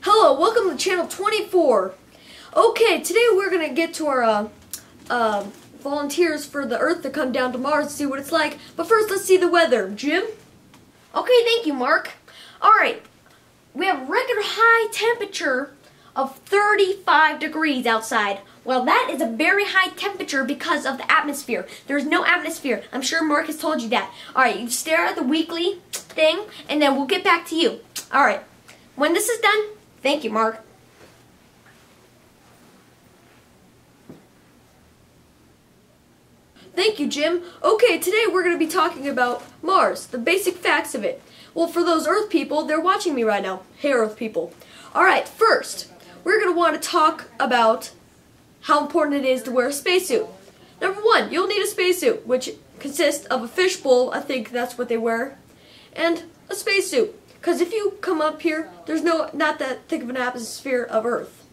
Hello, welcome to channel 24. Okay, today we're going to get to our volunteers for the Earth to come down to Mars to see what it's like. But first, let's see the weather. Jim? Okay, thank you, Mark. Alright, we have record high temperature of 35 degrees outside. Well, that is a very high temperature because of the atmosphere. There's no atmosphere. I'm sure Mark has told you that. Alright, you stare at the weekly thing, and then we'll get back to you. Alright, when this is done, thank you, Mark. Thank you, Jim. Okay, today we're going to be talking about Mars, the basic facts of it. Well, for those Earth people, they're watching me right now. Hey, Earth people. Alright, first, we're going to want to talk about how important it is to wear a spacesuit. Number one, you'll need a spacesuit, which consists of a fishbowl, I think that's what they wear, and a spacesuit. Because if you come up here, there's not that thick of an atmosphere of Earth.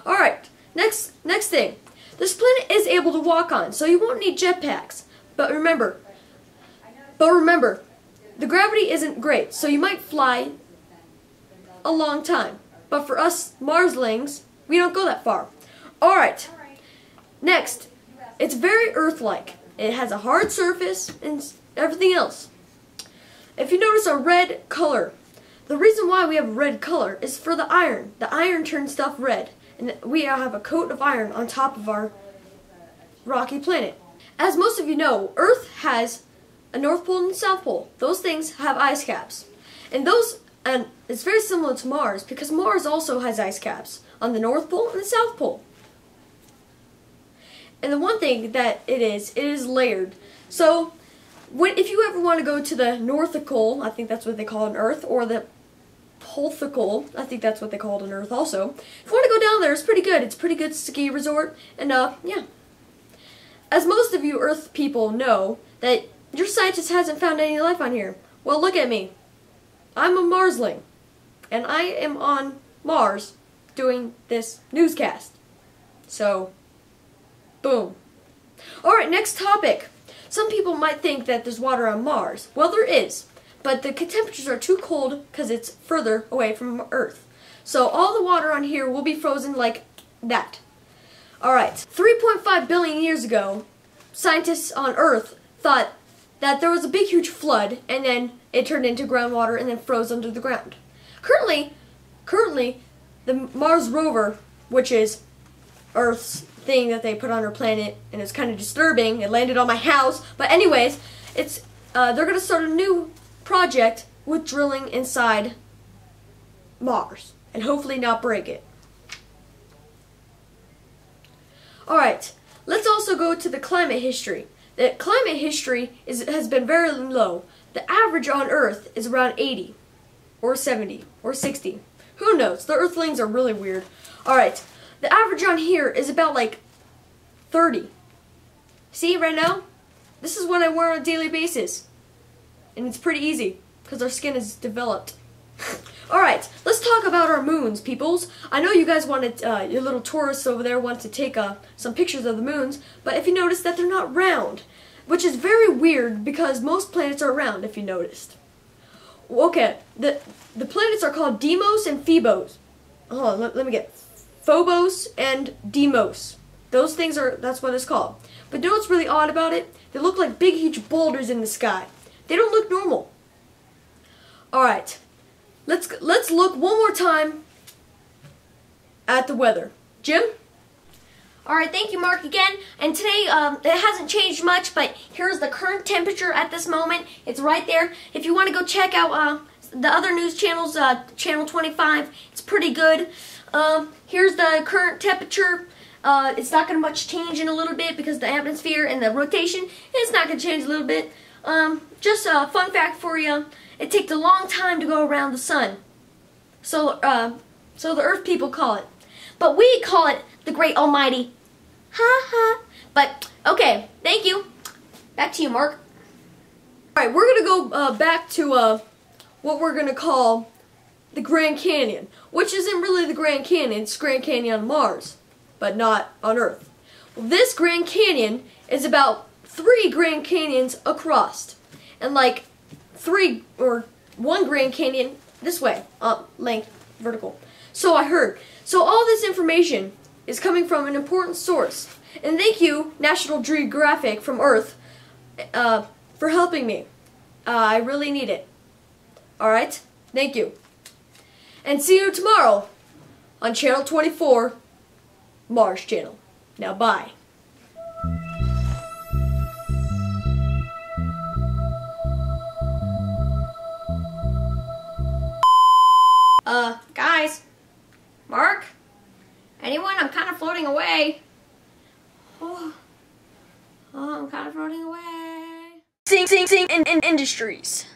Alright, next thing. This planet is able to walk on, so you won't need jetpacks. But remember, the gravity isn't great, so you might fly a long time. But for us Marslings, we don't go that far. Alright, next, it's very Earth-like. It has a hard surface and everything else. If you notice a red color, the reason why we have a red color is for the iron. The iron turns stuff red, and we have a coat of iron on top of our rocky planet. As most of you know, Earth has a North Pole and South Pole. Those things have ice caps. And it's very similar to Mars because Mars also has ice caps on the North Pole and the South Pole. And the one thing that it is layered. So, if you ever want to go to the Northical, I think that's what they call it on Earth, or the Polthical, I think that's what they call it on Earth also. If you want to go down there, it's pretty good. It's a pretty good ski resort, and yeah. As most of you Earth people know, that your scientist hasn't found any life on here. Well, look at me. I'm a Marsling, and I am on Mars doing this newscast. So, boom. Alright, next topic. Some people might think that there's water on Mars. Well, there is, but the temperatures are too cold because it's further away from Earth. So all the water on here will be frozen like that. Alright, 3.5 billion years ago, scientists on Earth thought that there was a big huge flood and then it turned into groundwater and then froze under the ground. Currently, the Mars rover, which is Earth's thing that they put on our planet, and it's kind of disturbing. It landed on my house, but anyways, they're gonna start a new project with drilling inside Mars and hopefully not break it. Alright, let's also go to the climate history. The climate history has been very low. The average on Earth is around 80 or 70 or 60. Who knows? The Earthlings are really weird. Alright, the average on here is about like 30. See right now? This is what I wear on a daily basis. And it's pretty easy because our skin is developed. Alright, let's talk about our moons, peoples. I know you guys wanted, your little tourists over there want to take some pictures of the moons, but if you notice that they're not round, which is very weird because most planets are round, if you noticed. Okay, the planets are called Deimos and Phobos. Hold on, let me get Phobos and Deimos. Those things that's what it's called. But you know what's really odd about it? They look like big huge boulders in the sky. They don't look normal. Alright. Let's look one more time at the weather. Jim? Alright, thank you, Mark, again. And today, it hasn't changed much, but here's the current temperature at this moment. It's right there. If you want to go check out the other news channels, channel 25, it's pretty good. Here's the current temperature. It's not going to much change in a little bit because the atmosphere and the rotation, it's not going to change a little bit. Just a fun fact for you. It takes a long time to go around the sun. So the Earth people call it. But we call it the Great Almighty. Ha ha. But, okay, thank you. Back to you, Mark. Alright, we're going to go back to what we're going to call the Grand Canyon, which isn't really the Grand Canyon. It's Grand Canyon on Mars, but not on Earth. Well, this Grand Canyon is about 3 Grand Canyons across, and like 3 or 1 Grand Canyon this way, length, vertical. So I heard. So all this information is coming from an important source. And thank you, National Geographic from Earth, for helping me. I really need it. Alright? Thank you. And see you tomorrow on Channel 24, Mars Channel. Now bye. Guys? Mark? Anyone? I'm kind of floating away. Oh, I'm kind of floating away. Sing in Industries.